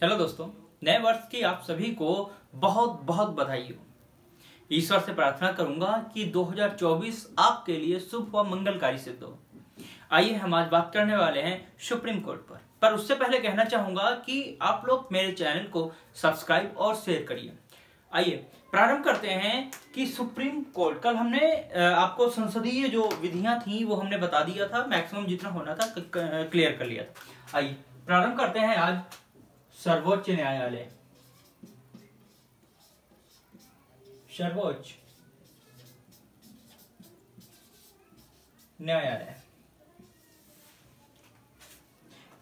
चलो दोस्तों, नए वर्ष की आप सभी को बहुत बहुत बधाई हो। ईश्वर से प्रार्थना करूंगा कि 2024 आपके लिए शुभ व मंगलकारी सिद्ध हो। आइए हम आज बात करने वाले हैं सुप्रीम कोर्ट पर उससे पहले कहना चाहूंगा कि आप लोग मेरे चैनल को सब्सक्राइब और शेयर करिए। आइए प्रारंभ करते हैं कि सुप्रीम कोर्ट, कल हमने आपको संसदीय जो विधियां थी वो हमने बता दिया था, मैक्सिमम जितना होना था क्लियर कर लिया था। आइए प्रारंभ करते हैं आज सर्वोच्च न्यायालय। सर्वोच्च न्यायालय।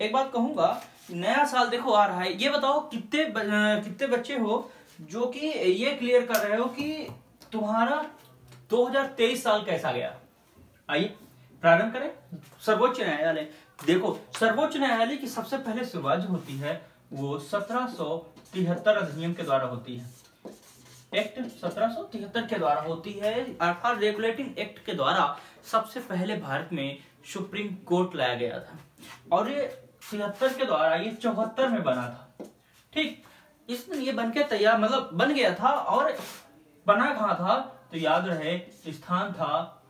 एक बात कहूंगा, नया साल देखो आ रहा है, ये बताओ कितने बच्चे हो जो कि ये क्लियर कर रहे हो कि तुम्हारा 2023 साल कैसा गया। आइए प्रारंभ करें। सर्वोच्च न्यायालय, देखो सर्वोच्च न्यायालय की सबसे पहले शुरुआत जो होती है वो 1773 अधिनियम के द्वारा होती है। एक्ट 1773 के द्वारा होती है, अर्थात रेगुलेटिंग एक्ट के द्वारा सबसे पहले भारत में सुप्रीम कोर्ट लाया गया था। और ये 73 के द्वारा ये 74 में बना था। ठीक, इसमें ये बन के तैयार, मतलब बन गया था। और बना कहां था तो याद रहे, स्थान था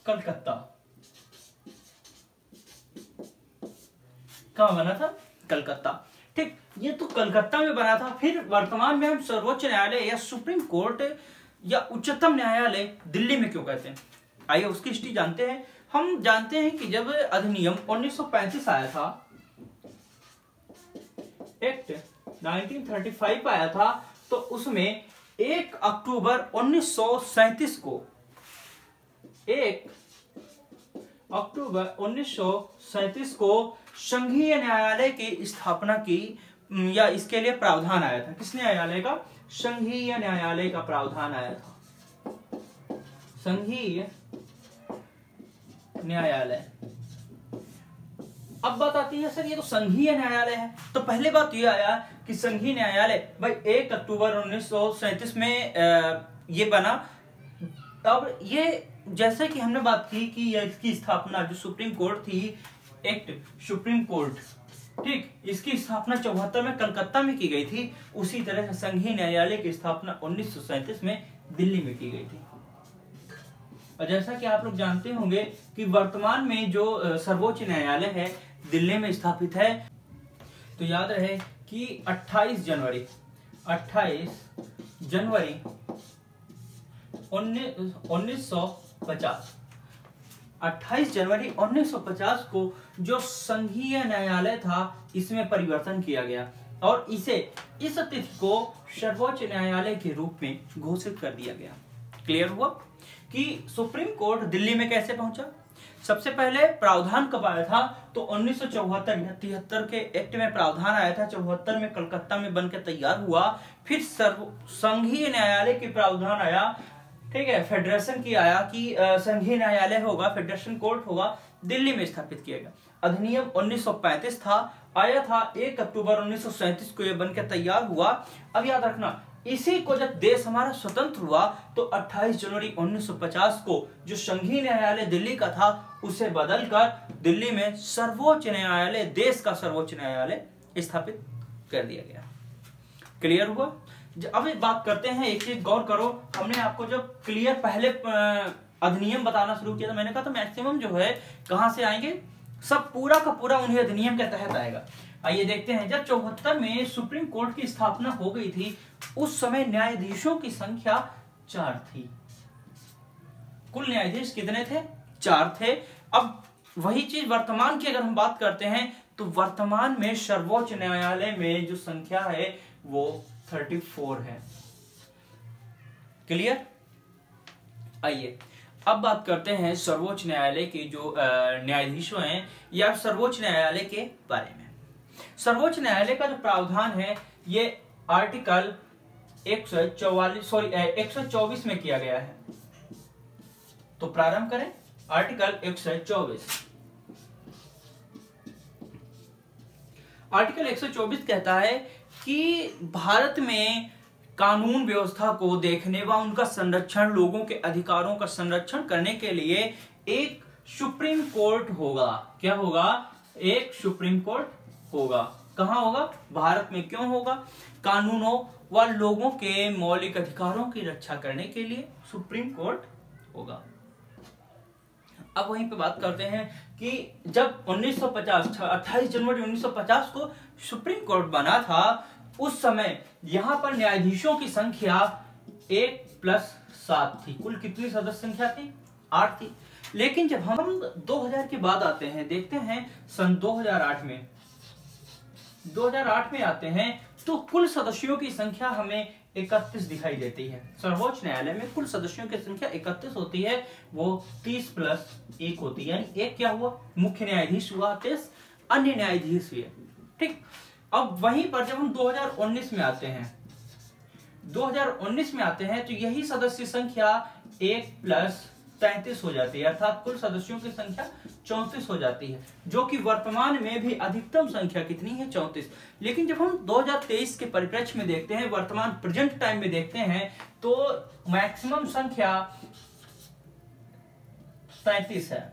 कलकत्ता। कहां बना था? कलकत्ता। ठीक, ये तो कलकत्ता में बना था। फिर वर्तमान में हम सर्वोच्च न्यायालय या सुप्रीम कोर्ट या उच्चतम न्यायालय दिल्ली में क्यों कहते हैं, आइए उसकी हिस्ट्री जानते हैं। हम जानते हैं कि जब अधिनियम 1935 आया था, एक्ट 1935 आया था, तो उसमें 1 अक्टूबर 1937 को 1 अक्टूबर 1937 को संघीय न्यायालय की स्थापना की, या इसके लिए प्रावधान आया था। किस न्यायालय का? संघीय न्यायालय का प्रावधान आया था। संघीय न्यायालय। अब बात आती है, सर ये तो संघीय न्यायालय है, तो पहले बात ये आया कि संघीय न्यायालय भाई 1 अक्टूबर 1937 में ये बना। तब ये जैसे कि हमने बात की कि इसकी स्थापना जो सुप्रीम कोर्ट थी, एक्ट सुप्रीम कोर्ट, ठीक, इसकी स्थापना 74 में कलकत्ता में की गई थी। उसी तरह से संघीय न्यायालय की स्थापना 1937 में दिल्ली में की गई थी। और जैसा कि आप लोग जानते होंगे कि वर्तमान में जो सर्वोच्च न्यायालय है दिल्ली में स्थापित है। तो याद रहे कि 28 जनवरी 28 जनवरी 1950 को जो संघीय न्यायालय था इसमें परिवर्तन किया गया और इस तिथि को सर्वोच्च न्यायालय के रूप में घोषित कर दिया गया। क्लियर हुआ कि सुप्रीम कोर्ट दिल्ली में कैसे पहुंचा। सबसे पहले प्रावधान कब आया था तो 1974 के एक्ट में प्रावधान आया था। 74 में कलकत्ता में बनकर तैयार हुआ। फिर संघीय न्यायालय की प्रावधान आया, ठीक है, फेडरेशन की आया कि संघीय न्यायालय होगा, फेडरेशन कोर्ट होगा, दिल्ली में स्थापित किया गया। अधिनियम 1935 था, आया था 1 अक्टूबर 1937 को ये बनकर तैयार हुआ। अब याद रखना, इसी को जब देश हमारा स्वतंत्र हुआ तो 28 जनवरी 1950 को जो संघीय न्यायालय दिल्ली का था उसे बदलकर दिल्ली में सर्वोच्च न्यायालय, देश का सर्वोच्च न्यायालय स्थापित कर दिया गया। क्लियर हुआ। अब बात करते हैं, एक चीज गौर करो, हमने आपको जब क्लियर पहले अधिनियम बताना शुरू किया था, मैंने कहा था मैक्सिमम जो है कहां से आएंगे, सब पूरा का पूरा उन्हीं अधिनियम के तहत आएगा। आइए देखते हैं, जब 74 में सुप्रीम कोर्ट की स्थापना हो गई थी उस समय न्यायाधीशों की संख्या 4 थी। कुल न्यायाधीश कितने थे? 4 थे। अब वही चीज वर्तमान की अगर हम बात करते हैं तो वर्तमान में सर्वोच्च न्यायालय में जो संख्या है वो 34 है। क्लियर। आइए अब बात करते हैं सर्वोच्च न्यायालय के जो न्यायाधीशों हैं या सर्वोच्च न्यायालय के बारे में। सर्वोच्च न्यायालय का जो प्रावधान है ये आर्टिकल 124 में किया गया है। तो प्रारंभ करें, आर्टिकल 124। आर्टिकल 124 कहता है कि भारत में कानून व्यवस्था को देखने व उनका संरक्षण, लोगों के अधिकारों का संरक्षण करने के लिए एक सुप्रीम कोर्ट होगा। क्या होगा? एक सुप्रीम कोर्ट होगा। कहाँ होगा? भारत में। क्यों होगा? कानूनों व लोगों के मौलिक अधिकारों की रक्षा करने के लिए सुप्रीम कोर्ट होगा। अब वहीं पे बात करते हैं कि जब 1950 28 जनवरी 1950 को सुप्रीम कोर्ट बना था, उस समय यहां पर न्यायाधीशों की संख्या 1+7 थी। कुल कितनी सदस्य संख्या थी? 8 थी। लेकिन जब हम 2000 के बाद आते हैं, देखते हैं सन 2008 में आते हैं, तो कुल सदस्यों की संख्या हमें 31 दिखाई देती है। सर्वोच्च न्यायालय में कुल सदस्यों की संख्या 31 होती है, वो 30+1 होती है। यानी एक क्या हुआ? मुख्य न्यायाधीश हुआ, 30 अन्य न्यायाधीश हुए। ठीक। अब वहीं पर जब हम 2019 में आते हैं, 2019 में आते हैं, तो यही सदस्य संख्या 1+33 हो जाती है, अर्थात कुल सदस्यों की संख्या 34 हो जाती है, जो कि वर्तमान में भी अधिकतम संख्या कितनी है? 34। लेकिन जब हम 2023 के परिप्रेक्ष्य में देखते हैं, वर्तमान प्रेजेंट टाइम में देखते हैं, तो मैक्सिमम संख्या 33 है।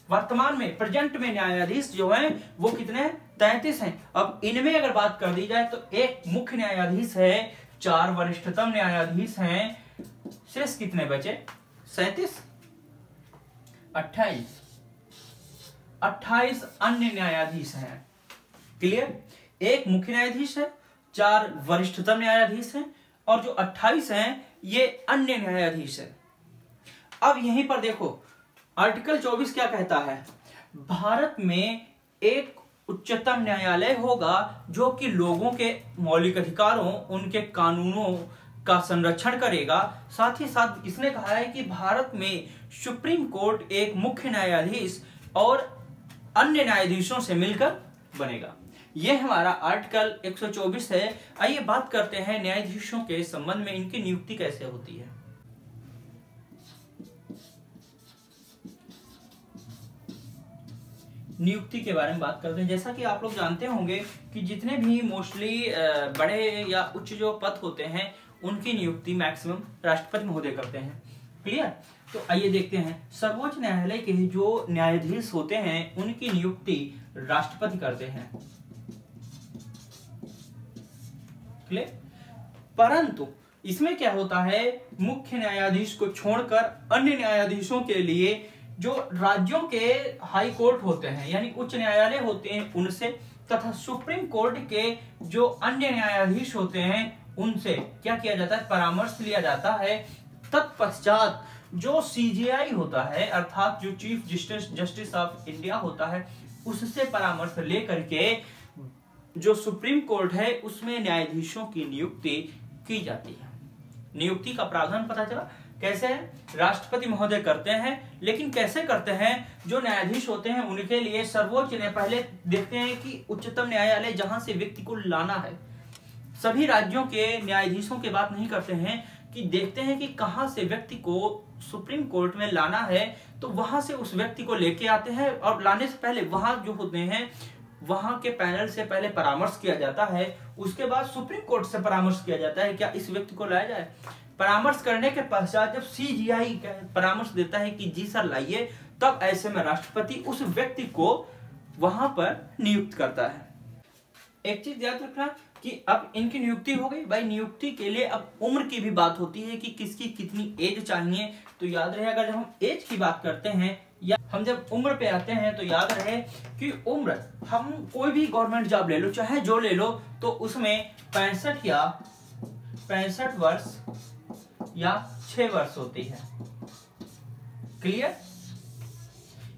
वर्तमान में प्रेजेंट में न्यायाधीश जो हैं वो कितने? 33 हैं। अब इनमें अगर बात कर दी जाए तो एक मुख्य न्यायाधीश है, 4 वरिष्ठतम न्यायाधीश हैं, शेष कितने बचे? 37, 28 अन्य न्यायाधीश हैं। क्लियर? एक मुख्य न्यायाधीश है, 4 वरिष्ठतम न्यायाधीश हैं, और जो 28 हैं ये अन्य न्यायाधीश है। अब यहीं पर देखो, आर्टिकल 24 क्या कहता है? भारत में एक उच्चतम न्यायालय होगा जो कि लोगों के मौलिक अधिकारों, उनके कानूनों का संरक्षण करेगा। साथ ही साथ इसने कहा है कि भारत में सुप्रीम कोर्ट एक मुख्य न्यायाधीश और अन्य न्यायाधीशों से मिलकर बनेगा। यह हमारा आर्टिकल 124 है। आइए बात करते हैं न्यायाधीशों के संबंध में, इनकी नियुक्ति कैसे होती है। नियुक्ति के बारे में बात करते हैं। जैसा कि आप लोग जानते होंगे कि जितने भी मोस्टली बड़े या उच्च जो पद होते हैं, उनकी नियुक्ति मैक्सिमम राष्ट्रपति महोदय करते हैं। क्लियर? तो आइए देखते हैं, सर्वोच्च न्यायालय के जो न्यायाधीश होते हैं उनकी नियुक्ति राष्ट्रपति करते हैं। क्लियर? परंतु इसमें क्या होता है, मुख्य न्यायाधीश को छोड़कर अन्य न्यायाधीशों के लिए जो राज्यों के हाई कोर्ट होते हैं, यानी उच्च न्यायालय होते हैं, उनसे तथा सुप्रीम कोर्ट के जो अन्य न्यायाधीश होते हैं उनसे क्या किया जाता है? परामर्श लिया जाता है। तत्पश्चात जो सीजेआई होता है, अर्थात जो चीफ जस्टिस ऑफ इंडिया होता है, उससे परामर्श लेकर के जो सुप्रीम कोर्ट है उसमें न्यायाधीशों की नियुक्ति की जाती है। नियुक्ति का प्रावधान पता चला कैसे है? राष्ट्रपति महोदय करते हैं। लेकिन कैसे करते हैं? जो न्यायाधीश होते हैं उनके लिए सर्वोच्च न्यायालय पहले देखते हैं कि उच्चतम न्यायालय जहां से व्यक्ति को लाना है, सभी राज्यों के न्यायाधीशों की बात नहीं करते हैं, कि देखते हैं कि कहां से व्यक्ति को सुप्रीम कोर्ट में लाना है, तो वहां से उस व्यक्ति को लेके आते हैं। और लाने से पहले वहां जो होते हैं, वहां के पैनल से पहले परामर्श किया जाता है। उसके बाद सुप्रीम कोर्ट से परामर्श किया जाता है क्या इस व्यक्ति को लाया जाए। परामर्श करने के पश्चात जब सीजीआई परामर्श देता है कि जी सर लाइए, तब ऐसे में राष्ट्रपति उस व्यक्ति को वहां पर नियुक्त करता है। एक चीज याद रखना कि अब इनकी नियुक्ति हो गई। भाई नियुक्ति के लिए अब उम्र की भी बात होती है कि किसकी कितनी एज चाहिए। तो याद रहे, अगर जब हम एज की बात करते हैं या हम जब उम्र पे आते हैं, तो याद रहे कि उम्र, हम कोई भी गवर्नमेंट जॉब ले लो, चाहे जो ले लो, तो उसमें 65 वर्ष या 6 वर्ष होती है। क्लियर?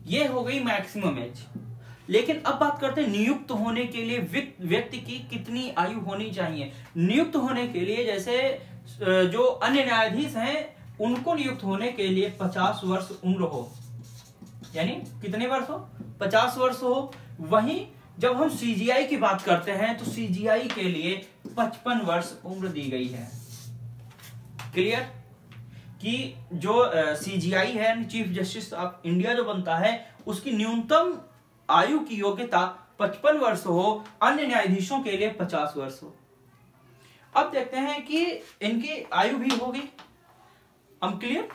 ये हो गई मैक्सिमम एज। लेकिन अब बात करते हैं नियुक्त होने के लिए व्यक्ति की कितनी आयु होनी चाहिए। नियुक्त होने के लिए जैसे जो अन्य न्यायाधीश हैं उनको नियुक्त होने के लिए 50 वर्ष उम्र हो, यानी कितने वर्ष हो? 50 वर्ष हो। वहीं जब हम सीजीआई की बात करते हैं तो सीजीआई के लिए 55 वर्ष उम्र दी गई है। क्लियर? कि जो सीजीआई है, चीफ जस्टिस ऑफ इंडिया जो बनता है, उसकी न्यूनतम आयु की योग्यता 55 वर्ष हो, अन्य न्यायाधीशों के लिए 50 वर्ष हो। अब देखते हैं कि इनकी आयु भी हो गई। हम क्लियर?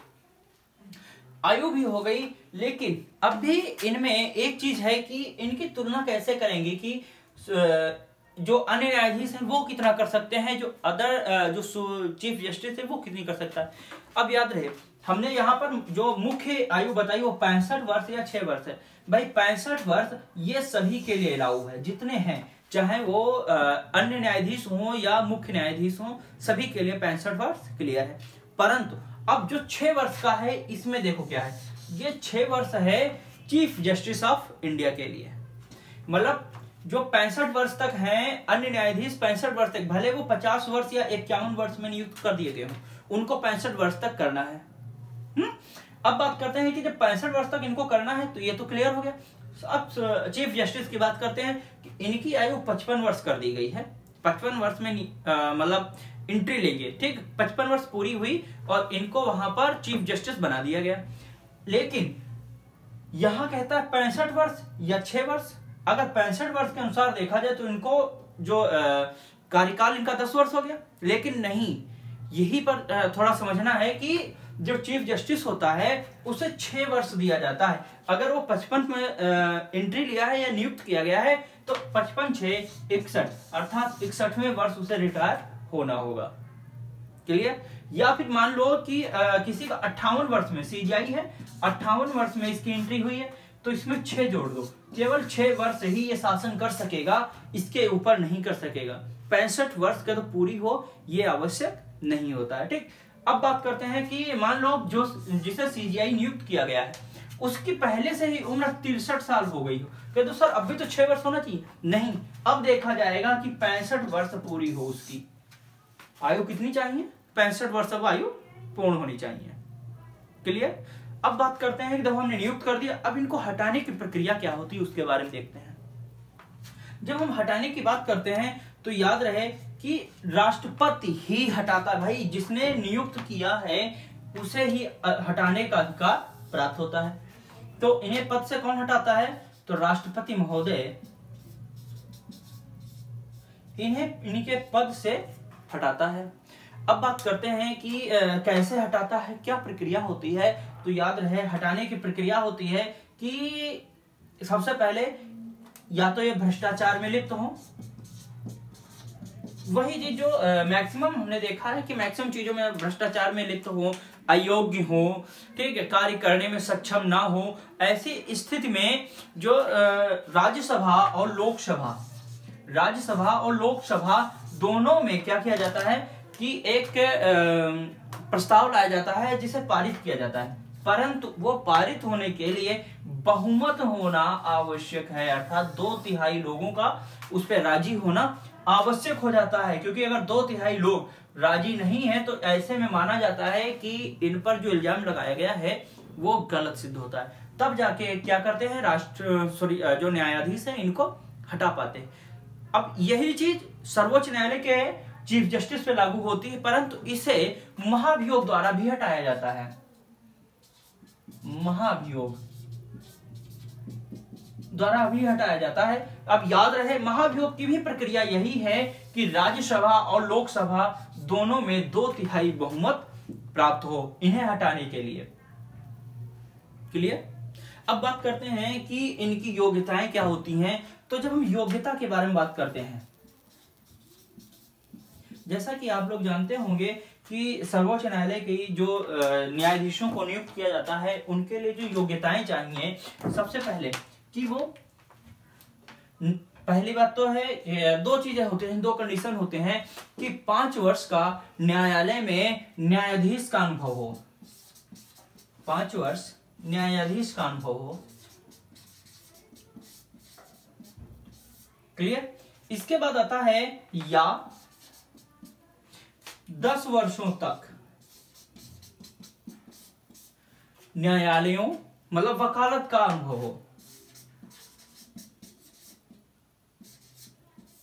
आयु भी हो गई, लेकिन अब भी इनमें एक चीज है कि इनकी तुलना कैसे करेंगे कि जो अन्य न्यायाधीश हैं वो कितना कर सकते हैं, जो अदर जो चीफ जस्टिस है वो कितनी कर सकता है। अब याद रहे हमने यहाँ पर जो मुख्य आयु बताई वो 65 वर्ष या 6 वर्ष है। भाई 65 वर्ष ये सभी के लिए लागू है, जितने हैं, चाहे वो अन्य न्यायाधीश हो या मुख्य न्यायाधीश हो, सभी के लिए 65 वर्ष क्लियर है। परंतु अब जो 6 वर्ष का है, इसमें देखो क्या है, ये 6 वर्ष है चीफ जस्टिस ऑफ इंडिया के लिए। मतलब जो 65 वर्ष तक हैं अन्य न्यायाधीश, 65 वर्ष तक, भले वो 50 वर्ष या 51 वर्ष में नियुक्त कर दिए गए हों, उनको 65 वर्ष तक करना है। अब बात करते हैं कि जब 65 वर्ष तक इनको करना है तो ये तो क्लियर हो गया। अब चीफ जस्टिस की बात करते हैं कि इनकी आयु 55 वर्ष कर दी गई है। 55 वर्ष में मतलब एंट्री लेंगे, ठीक, 55 वर्ष पूरी हुई और इनको वहां पर चीफ जस्टिस बना दिया गया। लेकिन यहां कहता है 65 वर्ष या 6 वर्ष। अगर 65 वर्ष के अनुसार देखा जाए तो इनको जो कार्यकाल इनका 10 वर्ष हो गया। लेकिन नहीं, यही पर थोड़ा समझना है कि जो चीफ जस्टिस होता है उसे 6 वर्ष दिया जाता है। अगर वो 55 में एंट्री लिया है या नियुक्त किया गया है तो 55 6 61 अर्थात 61वें वर्ष उसे रिटायर होना होगा। क्लियर। या फिर मान लो कि किसी का 58 वर्ष में सीजीआई है, 58 वर्ष में इसकी एंट्री हुई है, तो इसमें 6 जोड़ दो। केवल 6 वर्ष ही ये शासन कर सकेगा, इसके ऊपर नहीं कर सकेगा। 65 वर्ष का तो पूरी हो ये आवश्यक नहीं होता है, ठीक। अब बात करते हैं कि मान लो जो जिसे सीजीआई नियुक्त किया गया है उसकी पहले से ही उम्र 63 साल हो गई हो, कहते तो सर अब भी तो 6 वर्ष होना चाहिए। नहीं, अब देखा जाएगा कि 65 वर्ष पूरी हो, उसकी आयु कितनी चाहिए, 65 वर्ष अब आयु पूर्ण होनी चाहिए। क्लियर। अब बात करते हैं कि जब हमने नियुक्त कर दिया, अब इनको हटाने की प्रक्रिया क्या होती है उसके बारे में देखते हैं। जब हम हटाने की बात करते हैं तो याद रहे कि राष्ट्रपति ही हटाता है। भाई जिसने नियुक्त किया है उसे ही हटाने का अधिकार प्राप्त होता है। तो इन्हें पद से कौन हटाता है, तो राष्ट्रपति महोदय इन्हें इनके पद से हटाता है। अब बात करते हैं कि कैसे हटाता है, क्या प्रक्रिया होती है। तो याद रहे हटाने की प्रक्रिया होती है कि सबसे पहले या तो ये भ्रष्टाचार में लिप्त हो, वही चीज जो मैक्सिमम हमने देखा है कि मैक्सिमम चीजों में भ्रष्टाचार में लिप्त हो, अयोग्य हो, ठीक है, कार्य करने में सक्षम ना हो। ऐसी स्थिति में जो राज्यसभा और लोकसभा दोनों में क्या किया जाता है कि एक प्रस्ताव लाया जाता है जिसे पारित किया जाता है। परंतु वो पारित होने के लिए बहुमत होना आवश्यक है, अर्थात 2/3 लोगों का उस पर राजी होना आवश्यक हो जाता है। क्योंकि अगर 2/3 लोग राजी नहीं है तो ऐसे में माना जाता है कि इन पर जो इल्जाम लगाया गया है वो गलत सिद्ध होता है। तब जाके क्या करते हैं जो न्यायाधीश है इनको हटा पाते हैं। अब यही चीज सर्वोच्च न्यायालय के चीफ जस्टिस पे लागू होती है, परंतु इसे महाभियोग द्वारा भी हटाया जाता है। महाभियोग द्वारा भी हटाया जाता है। अब याद रहे महाभियोग की भी प्रक्रिया यही है कि राज्यसभा और लोकसभा दोनों में 2/3 बहुमत प्राप्त हो इन्हें हटाने के लिए। क्लियर। अब बात करते हैं कि इनकी योग्यताएं क्या होती हैं। तो जब हम योग्यता के बारे में बात करते हैं, जैसा कि आप लोग जानते होंगे कि सर्वोच्च न्यायालय की जो न्यायाधीशों को नियुक्त किया जाता है उनके लिए जो योग्यताएं चाहिए, सबसे पहले कि वो, पहली बात तो है 2 चीजें होती हैं, 2 कंडीशन होते हैं कि 5 वर्ष का न्यायालय में न्यायाधीश का अनुभव हो, 5 वर्ष न्यायाधीश का अनुभव हो। क्लियर। इसके बाद आता है या 10 वर्षों तक न्यायालयों मतलब वकालत का अनुभव हो,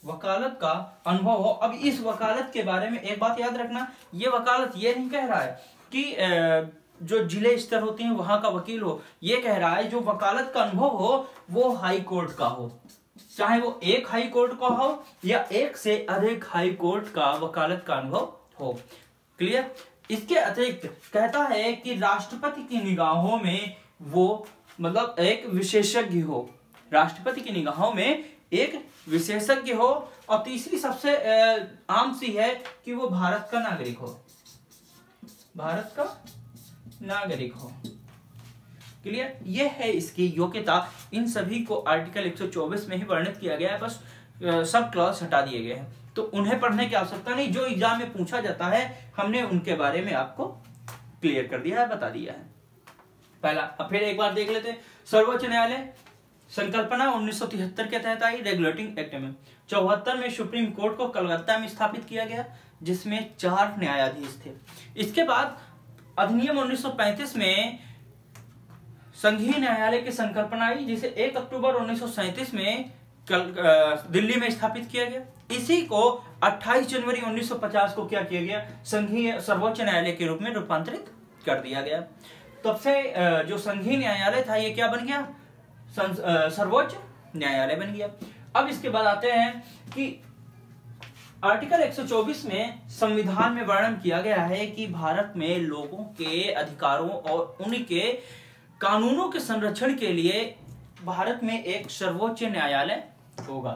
वकालत का अनुभव हो। अब इस वकालत के बारे में एक बात याद रखना, ये वकालत ये नहीं कह रहा है कि जो जिले स्तर होते हैं वहां का वकील हो, ये कह रहा है जो वकालत का अनुभव हो वो हाई कोर्ट का हो, चाहे वो एक हाई कोर्ट का हो या एक से अधिक हाई कोर्ट का वकालत का अनुभव हो। क्लियर। इसके अतिरिक्त कहता है कि राष्ट्रपति की निगाहों में वो मतलब एक विशेषज्ञ हो, राष्ट्रपति की निगाहों में एक विशेषज्ञ हो, और तीसरी सबसे आम सी है कि वो भारत का नागरिक हो, भारत का नागरिक हो। क्लियर? ये है इसकी योग्यता। इन सभी को आर्टिकल 124 में ही वर्णित किया गया है, बस सब क्लॉज हटा दिए गए हैं, तो उन्हें पढ़ने की आवश्यकता नहीं। जो एग्जाम में पूछा जाता है हमने उनके बारे में आपको क्लियर कर दिया है, बता दिया है। पहला, अब फिर एक बार देख लेते हैं। सर्वोच्च न्यायालय संकल्पना 1973 के तहत आई रेगुलेटिंग एक्ट में। 74 में सुप्रीम कोर्ट को कलकत्ता में स्थापित किया गया, जिसमें 4 न्यायाधीश थे। इसके बाद अधिनियम 1935 में संघीय न्यायालय की संकल्पना आई, जिसे 1 अक्टूबर 1937 में दिल्ली में स्थापित किया गया। इसी को 28 जनवरी 1950 को क्या किया गया, संघीय सर्वोच्च न्यायालय के रूप में रूपांतरित कर दिया गया। तब से जो संघीय न्यायालय था ये क्या बन गया, सर्वोच्च न्यायालय बन गया। अब इसके बाद आते हैं कि आर्टिकल 124 में संविधान में वर्णन किया गया है कि भारत में लोगों के अधिकारों और उनके कानूनों के संरक्षण के लिए भारत में एक सर्वोच्च न्यायालय होगा।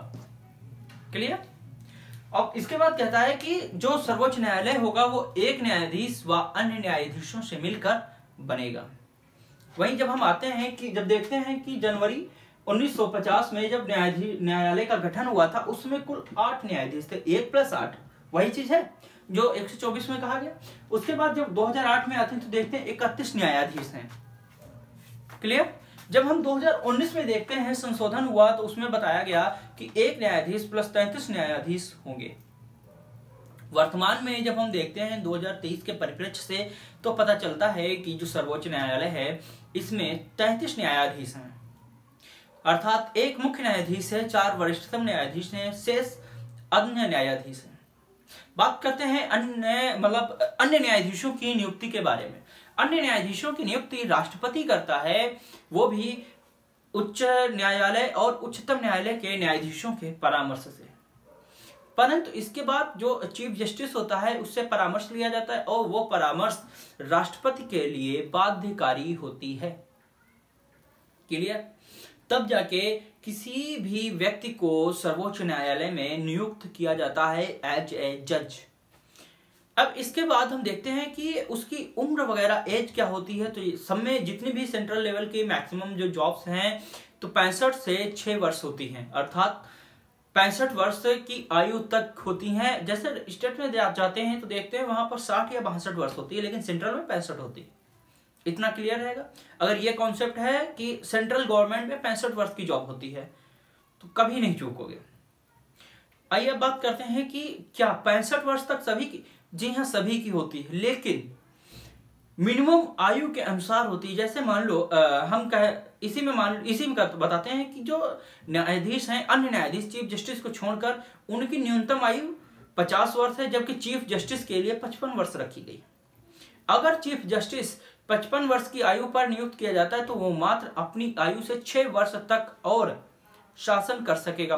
क्लियर? अब इसके बाद कहता है कि जो सर्वोच्च न्यायालय होगा वो एक न्यायाधीश व अन्य न्यायाधीशों से मिलकर बनेगा। वहीं जब हम आते हैं कि जब देखते हैं कि जनवरी 1950 में जब न्यायालय का गठन हुआ था, उसमें कुल 8 न्यायाधीश थे, 1 + 8 वही चीज है जो 124 में कहा गया। उसके बाद जब 2008 में आते हैं तो देखते हैं 31 न्यायाधीश हैं। क्लियर? जब हम 2019 में देखते हैं संशोधन हुआ तो उसमें बताया गया कि 1 न्यायाधीश + 33 न्यायाधीश होंगे। वर्तमान में जब हम देखते हैं 2023 के परिप्रेक्ष्य से तो पता चलता है कि जो सर्वोच्च न्यायालय है इसमें 33 न्यायाधीश हैं, अर्थात 1 मुख्य न्यायाधीश है, 4 वरिष्ठतम न्यायाधीश हैं, शेष अन्य न्यायाधीश हैं। बात करते हैं अन्य न्यायाधीशों की नियुक्ति के बारे में। अन्य न्यायाधीशों की नियुक्ति राष्ट्रपति करता है, वो भी उच्च न्यायालय और उच्चतम न्यायालय के न्यायाधीशों के परामर्श से। परंतु इसके बाद जो चीफ जस्टिस होता है उससे परामर्श लिया जाता है और वो परामर्श राष्ट्रपति के लिए बाध्यकारी होती है। क्लियर? तब जाके किसी भी व्यक्ति को सर्वोच्च न्यायालय में नियुक्त किया जाता है एज ए जज। अब इसके बाद हम देखते हैं कि उसकी उम्र वगैरह एज क्या होती है। तो सब में जितनी भी सेंट्रल लेवल के मैक्सिमम जो जॉब्स हैं तो 65 से 6 वर्ष होती हैं, अर्थात 65 वर्ष की आयु तक होती हैं। जैसे स्टेट में जाते हैं तो देखते हैं वहां पर 60 या 62 वर्ष होती है, लेकिन सेंट्रल में 65 होती है। इतना क्लियर रहेगा। अगर ये कॉन्सेप्ट है कि सेंट्रल गवर्नमेंट में 65 वर्ष की जॉब होती है तो कभी नहीं चूकोगे। आइए अब बात करते हैं कि क्या 65 वर्ष तक सभी की, जी हाँ सभी की होती है, लेकिन मिनिमम आयु के अनुसार होती है। जैसे मान लो हम इसी में बताते हैं कि जो न्यायाधीश हैं, अन्य न्यायाधीश चीफ जस्टिस को छोड़कर उनकी न्यूनतम आयु 50 वर्ष है, जबकि चीफ जस्टिस के लिए 55 वर्ष रखी गई। अगर चीफ जस्टिस 55 वर्ष की आयु पर नियुक्त किया जाता है तो वो मात्र अपनी आयु से 6 वर्ष तक और शासन कर सकेगा,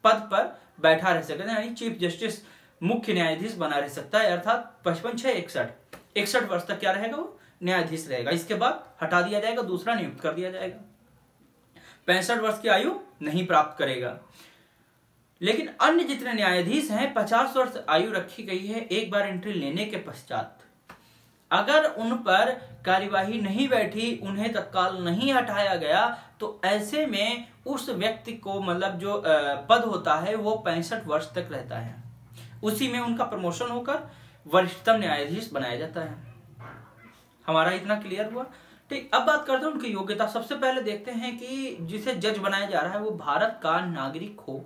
पद पर बैठा रह सकेगा, यानी चीफ जस्टिस मुख्य न्यायाधीश बना रह सकता है, अर्थात 55 6 61 वर्ष तक क्या रहेगा, वो न्यायाधीश रहेगा। इसके बाद हटा दिया जाएगा, दूसरा नियुक्त कर दिया जाएगा। 65 वर्ष की आयु नहीं प्राप्त करेगा। लेकिन अन्य जितने न्यायाधीश हैं 50 वर्ष आयु रखी गई है। एक बार एंट्री लेने के पश्चात अगर उन पर कार्यवाही नहीं बैठी, उन्हें तत्काल नहीं हटाया गया, तो ऐसे में उस व्यक्ति को जो पद होता है वो 65 वर्ष तक रहता है। उसी में उनका प्रमोशन होकर वरिष्ठतम न्यायाधीश बनाया जाता है। हमारा इतना क्लियर हुआ। ठीक, अब बात करते हैं उनकी योग्यता। सबसे पहले देखते हैं कि जिसे जज बनाया जा रहा है वो भारत का नागरिक हो,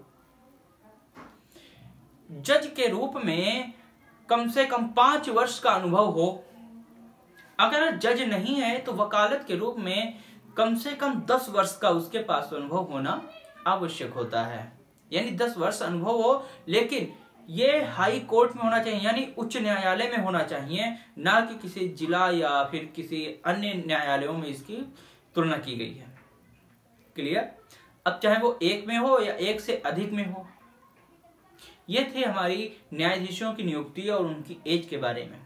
जज के रूप में कम से कम 5 वर्ष का अनुभव हो। अगर जज नहीं है तो वकालत के रूप में कम से कम 10 वर्ष का उसके पास अनुभव होना आवश्यक होता है, यानी 10 वर्ष अनुभव हो। लेकिन ये हाई कोर्ट में होना चाहिए, यानी उच्च न्यायालय में होना चाहिए, ना कि किसी जिला या फिर किसी अन्य न्यायालयों में इसकी तुलना की गई है। क्लियर? अब चाहे वो 1 में हो या 1 से अधिक में हो। ये थे हमारी न्यायाधीशों की नियुक्ति और उनकी एज के बारे में।